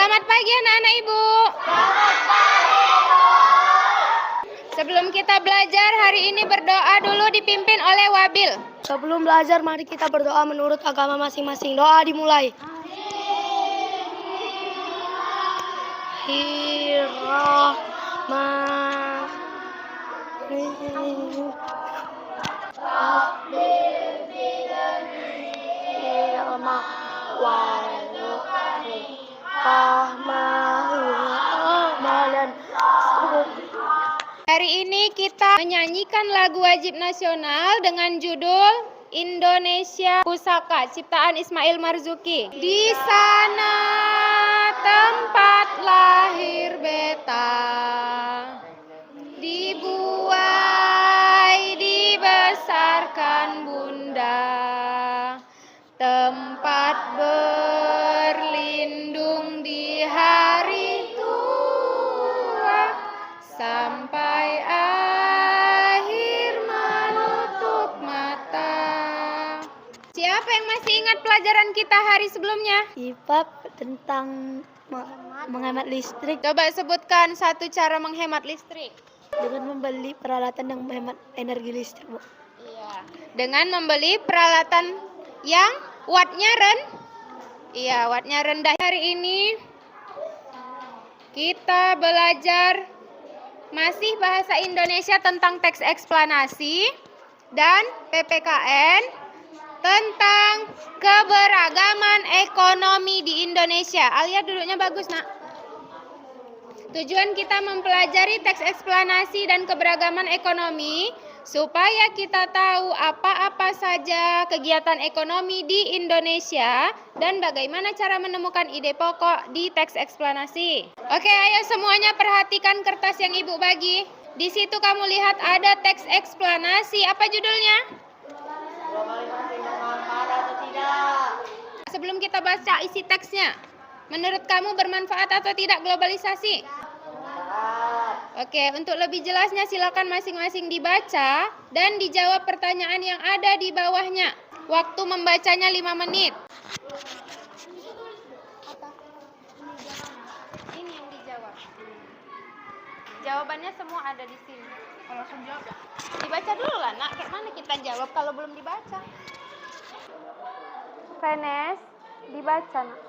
Selamat pagi anak-anak Ibu. Sebelum kita belajar, hari ini berdoa dulu dipimpin oleh Wabil. Sebelum belajar, mari kita berdoa menurut agama masing-masing. Doa dimulai. Hari ini kita menyanyikan lagu wajib nasional dengan judul Indonesia Pusaka ciptaan Ismail Marzuki. Di sana tempat lahir beta, dibuai dibesarkan bunda, tempat berlindung di hari tua, sampai akhir menutup mata. Siapa yang masih ingat pelajaran kita hari sebelumnya? IPA tentang menghemat listrik. Coba sebutkan satu cara menghemat listrik. Dengan membeli peralatan yang menghemat energi listrik, Bu. Iya. Dengan membeli peralatan yang wattnya wattnya rendah. Hari ini kita belajar masih bahasa Indonesia tentang teks eksplanasi dan PPKN tentang keberagaman ekonomi di Indonesia. Alia duduknya bagus, Nak. Tujuan kita mempelajari teks eksplanasi dan keberagaman ekonomi supaya kita tahu apa-apa saja kegiatan ekonomi di Indonesia dan bagaimana cara menemukan ide pokok di teks eksplanasi. Oke, ayo semuanya perhatikan kertas yang Ibu bagi. Di situ kamu lihat ada teks eksplanasi. Apa judulnya? Sebelum kita baca isi teksnya, menurut kamu bermanfaat atau tidak globalisasi? Oke, untuk lebih jelasnya silakan masing-masing dibaca dan dijawab pertanyaan yang ada di bawahnya. Waktu membacanya 5 menit. Ini yang dijawab. Jawabannya semua ada di sini. Kalau langsung jawab ya? Dibaca dulu lah, Nak. Kayak mana kita jawab kalau belum dibaca? Venes, dibaca, Nak.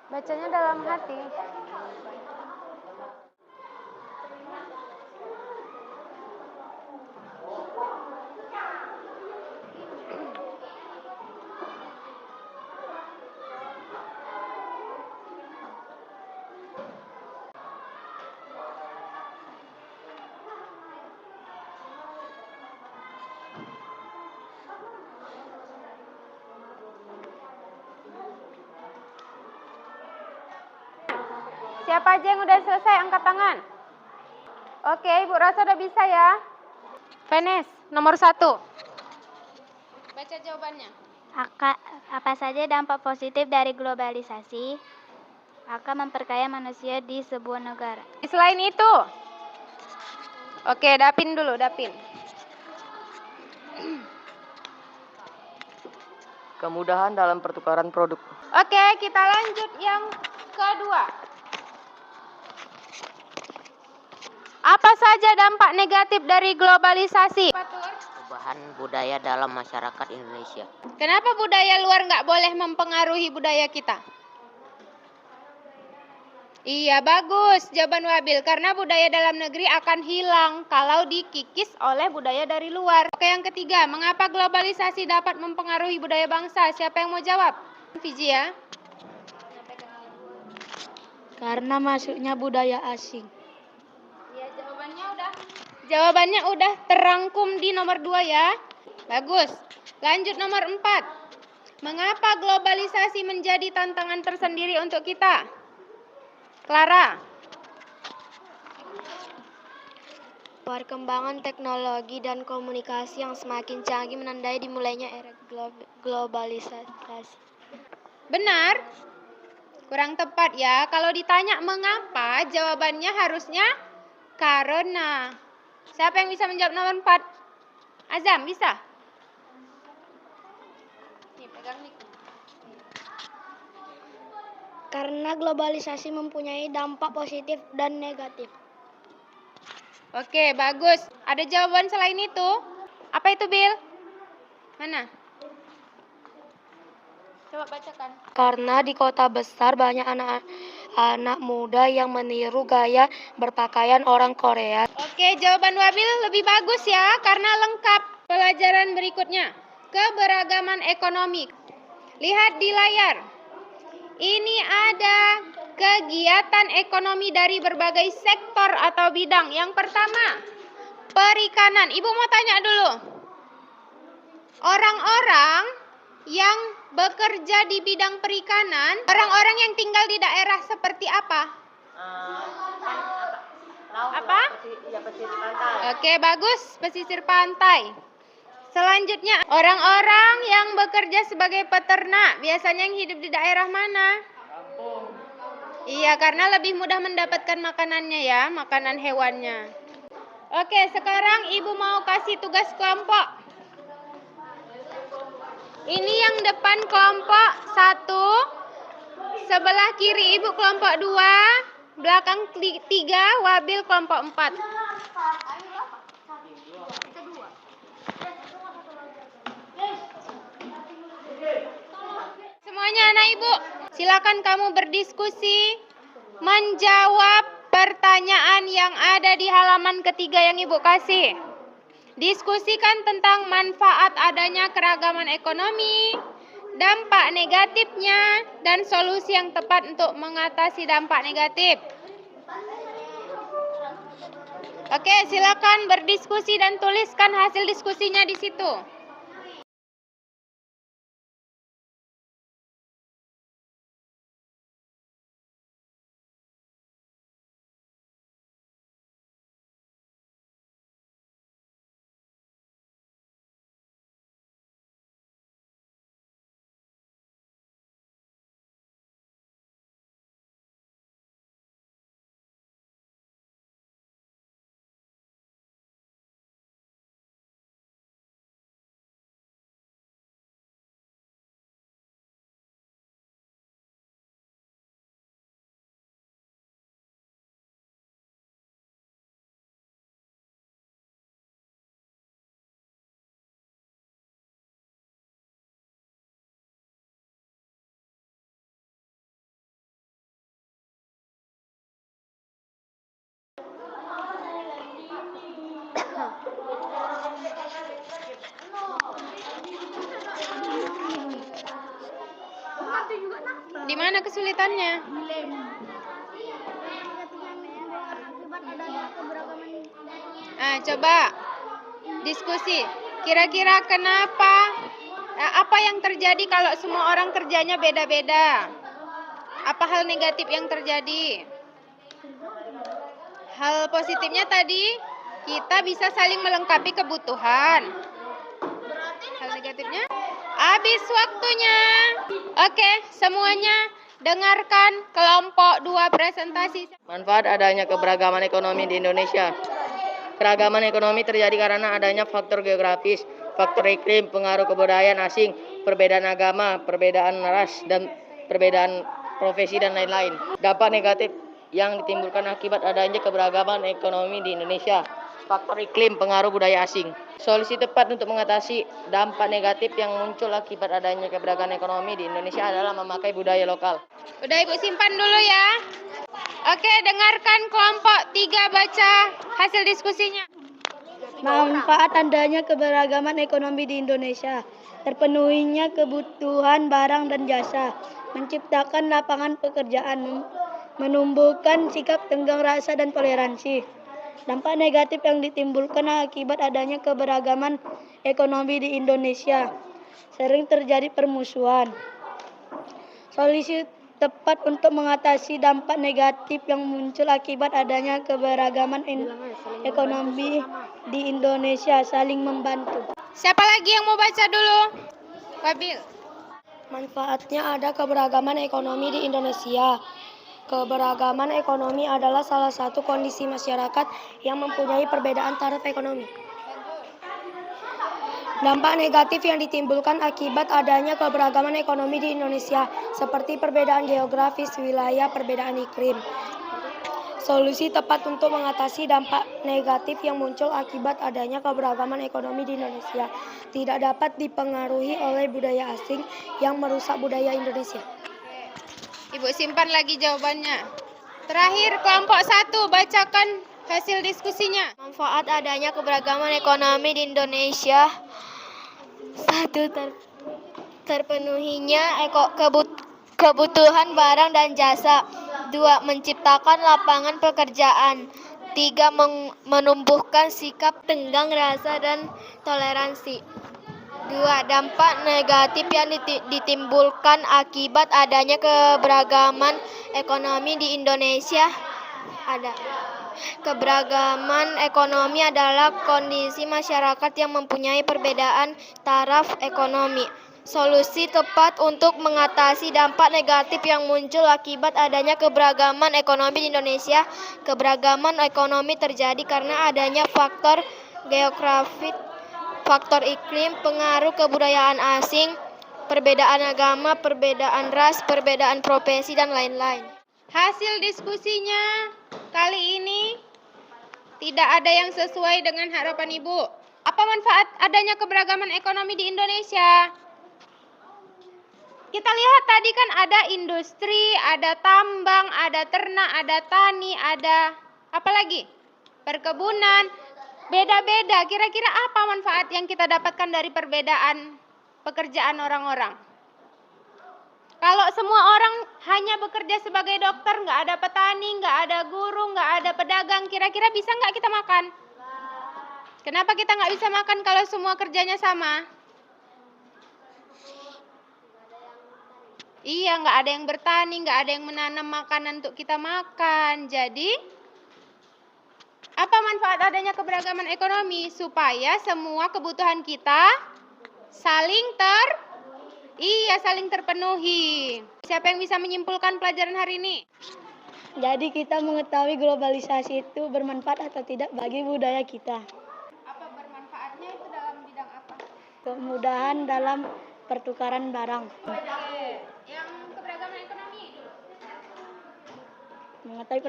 Bacanya dalam hati. Siapa aja yang udah selesai angkat tangan? Oke, Ibu rasa udah bisa ya. Venes, nomor 1. Baca jawabannya. Apa saja dampak positif dari globalisasi? Akan memperkaya manusia di sebuah negara. Selain itu. Oke, Dapin dulu, Dapin. Kemudahan dalam pertukaran produk. Oke, kita lanjut yang kedua. Apa saja dampak negatif dari globalisasi? Perubahan budaya dalam masyarakat Indonesia. Kenapa budaya luar nggak boleh mempengaruhi budaya kita? Iya, bagus jawaban Wabil. Karena budaya dalam negeri akan hilang kalau dikikis oleh budaya dari luar. Oke, yang ketiga. Mengapa globalisasi dapat mempengaruhi budaya bangsa? Siapa yang mau jawab? Fiji ya. Karena masuknya budaya asing. Ya, jawabannya udah terangkum di nomor 2 ya. Bagus. Lanjut nomor 4. Mengapa globalisasi menjadi tantangan tersendiri untuk kita? Clara. Perkembangan teknologi dan komunikasi yang semakin canggih menandai dimulainya era globalisasi. Benar? Kurang tepat ya. Kalau ditanya mengapa, jawabannya harusnya karena. Siapa yang bisa menjawab nomor 4? Azam, bisa? Nih, pegang nih. Karena globalisasi mempunyai dampak positif dan negatif. Oke, bagus. Ada jawaban selain itu? Apa itu, Bill? Mana? Coba bacakan. Karena di kota besar banyak anak muda yang meniru gaya berpakaian orang Korea. Oke, jawaban Wabil lebih bagus ya, karena lengkap. Pelajaran berikutnya, keberagaman ekonomi. Lihat di layar. Ini ada kegiatan ekonomi dari berbagai sektor atau bidang. Yang pertama, perikanan. Ibu mau tanya dulu. Orang-orang yang bekerja di bidang perikanan, orang-orang yang tinggal di daerah seperti apa? Apa? Oke, bagus. Pesisir pantai. Selanjutnya, orang-orang yang bekerja sebagai peternak, biasanya yang hidup di daerah mana? Kampung. Iya, karena lebih mudah mendapatkan makanannya ya, makanan hewannya. Oke, sekarang Ibu mau kasih tugas kelompok. Ini yang depan kelompok 1, sebelah kiri Ibu kelompok 2, belakang 3, Wabil kelompok 4. Semuanya anak Ibu, silakan kamu berdiskusi, menjawab pertanyaan yang ada di halaman ketiga yang Ibu kasih. Diskusikan tentang manfaat adanya keragaman ekonomi, dampak negatifnya, dan solusi yang tepat untuk mengatasi dampak negatif. Oke, silakan berdiskusi dan tuliskan hasil diskusinya di situ. Di mana kesulitannya? Coba diskusi. Kira-kira kenapa? Apa yang terjadi kalau semua orang kerjanya beda-beda? Apa hal negatif yang terjadi? Hal positifnya tadi, kita bisa saling melengkapi kebutuhan. Hal negatifnya? Habis waktunya. Oke, semuanya dengarkan kelompok 2 presentasi. Manfaat adanya keberagaman ekonomi di Indonesia. Keragaman ekonomi terjadi karena adanya faktor geografis, faktor iklim, pengaruh kebudayaan asing, perbedaan agama, perbedaan ras, dan perbedaan profesi dan lain-lain. Dampak negatif yang ditimbulkan akibat adanya keberagaman ekonomi di Indonesia. Faktor iklim, pengaruh budaya asing. Solusi tepat untuk mengatasi dampak negatif yang muncul akibat adanya keberagaman ekonomi di Indonesia adalah memakai budaya lokal. Udah Ibu simpan dulu ya. Oke, dengarkan kelompok 3 baca hasil diskusinya. Manfaat adanya keberagaman ekonomi di Indonesia. Terpenuhinya kebutuhan barang dan jasa. Menciptakan lapangan pekerjaan. Menumbuhkan sikap tenggang rasa dan toleransi. Dampak negatif yang ditimbulkan akibat adanya keberagaman ekonomi di Indonesia. Sering terjadi permusuhan. Solusi tepat untuk mengatasi dampak negatif yang muncul akibat adanya keberagaman ekonomi di Indonesia, saling membantu. Siapa lagi yang mau baca dulu? Wabil. Manfaatnya ada keberagaman ekonomi di Indonesia. Keberagaman ekonomi adalah salah satu kondisi masyarakat yang mempunyai perbedaan taraf ekonomi. Dampak negatif yang ditimbulkan akibat adanya keberagaman ekonomi di Indonesia, seperti perbedaan geografis wilayah, perbedaan iklim. Solusi tepat untuk mengatasi dampak negatif yang muncul akibat adanya keberagaman ekonomi di Indonesia tidak dapat dipengaruhi oleh budaya asing yang merusak budaya Indonesia. Ibu simpan lagi jawabannya. Terakhir, kelompok 1, bacakan hasil diskusinya. Manfaat adanya keberagaman ekonomi di Indonesia: 1. Terpenuhinya kebutuhan barang dan jasa. 2. Menciptakan lapangan pekerjaan. 3. Menumbuhkan sikap tenggang rasa dan toleransi. 2. Dampak negatif yang ditimbulkan akibat adanya keberagaman ekonomi di Indonesia ada. Keberagaman ekonomi adalah kondisi masyarakat yang mempunyai perbedaan taraf ekonomi. Solusi tepat untuk mengatasi dampak negatif yang muncul akibat adanya keberagaman ekonomi di Indonesia. Keberagaman ekonomi terjadi karena adanya faktor geografis, faktor iklim, pengaruh kebudayaan asing, perbedaan agama, perbedaan ras, perbedaan profesi, dan lain-lain. Hasil diskusinya kali ini tidak ada yang sesuai dengan harapan Ibu. Apa manfaat adanya keberagaman ekonomi di Indonesia? Kita lihat tadi kan ada industri, ada tambang, ada ternak, ada tani, ada apa lagi? Perkebunan. Beda-beda. Kira-kira apa manfaat yang kita dapatkan dari perbedaan pekerjaan orang-orang? Kalau semua orang hanya bekerja sebagai dokter, nggak ada petani, nggak ada guru, nggak ada pedagang, kira-kira bisa nggak kita makan? Kenapa kita nggak bisa makan kalau semua kerjanya sama? Iya, nggak ada yang bertani, nggak ada yang menanam makanan untuk kita makan. Jadi, apa manfaat adanya keberagaman ekonomi? Supaya semua kebutuhan kita saling terpenuhi. Siapa yang bisa menyimpulkan pelajaran hari ini? Jadi kita mengetahui globalisasi itu bermanfaat atau tidak bagi budaya kita. Apa bermanfaatnya itu dalam bidang apa? Kemudahan dalam pertukaran barang. Yang keberagaman ekonomi dulu. Mengetahui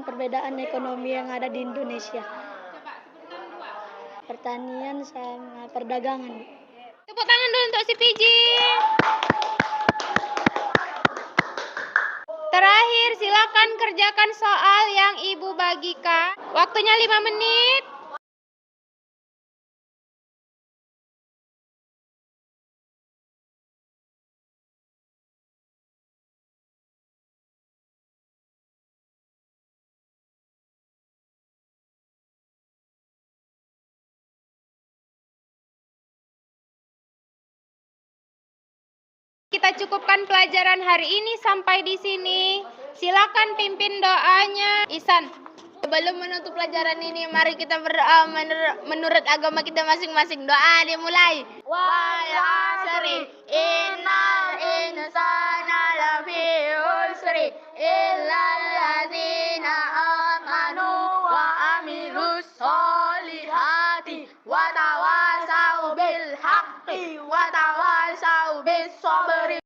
perbedaan ekonomi yang ada di Indonesia. Coba sebutkan 2. Pertanian sama perdagangan. Tepuk tangan dulu untuk si Piji. Terakhir, silakan kerjakan soal yang Ibu bagikan. Waktunya 5 menit. Kita cukupkan pelajaran hari ini sampai di sini. Silakan pimpin doanya. Ihsan. Sebelum menutup pelajaran ini, mari kita berdoa menurut agama kita masing-masing. Doa dimulai. Wal 'asri innal insana lafi khusri illal ladzina amanu wa amilus solihati wa tawasau bil haqqi wa tawasau bis sabri.